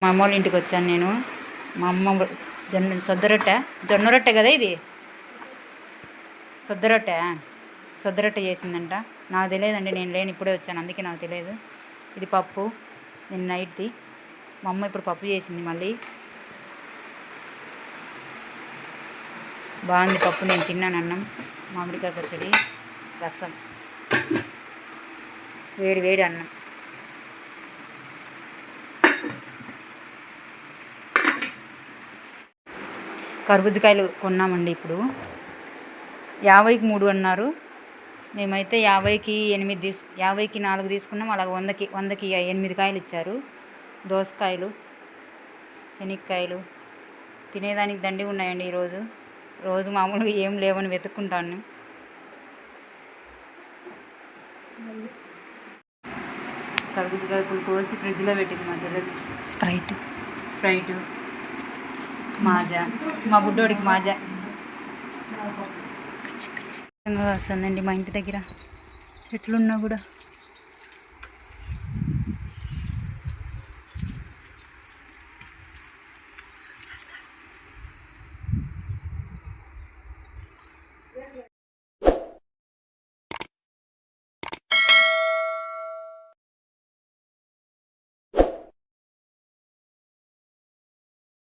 మా అమ్మ వాళ్ళ ఇంటికి వచ్చాను నేను. మా అమ్మ జొన్న రొట్టె కదా ఇది, సొద్ద రొట్టె చేసిందంట. నాకు తెలియదండి, నేను లేని ఇప్పుడే వచ్చాను, అందుకే నాకు తెలియదు. ఇది పప్పు, నేను నైట్ది. మా అమ్మ ఇప్పుడు పప్పు చేసింది మళ్ళీ. బాగుంది పప్పు, నేను తిన్నాను. అన్నం, మామిడికాయ పచ్చడి, రసం, వేడి వేడి అన్నం. కర్బూజకాయలు కొన్నామండి ఇప్పుడు. 50కి 3 అన్నారు. మేమైతే 50కి 4 తీసుకున్నాం. అలాగ 100కి 8 కాయలు ఇచ్చారు. దోసకాయలు, శనక్కాయలు తినేదానికి దండిగా ఉన్నాయండి ఈరోజు. రోజు మామూలుగా ఏం లేవని వెతుక్కుంటాను. కర్బూజకాయలు కోసి ఫ్రిడ్జ్లో పెట్టింది మా చెల్లెలు. స్ప్రైట్, మాజా, మా బుడ్డోడికి మాజా వస్తుందండి. మా ఇంటి దగ్గర చెట్లున్నా కూడా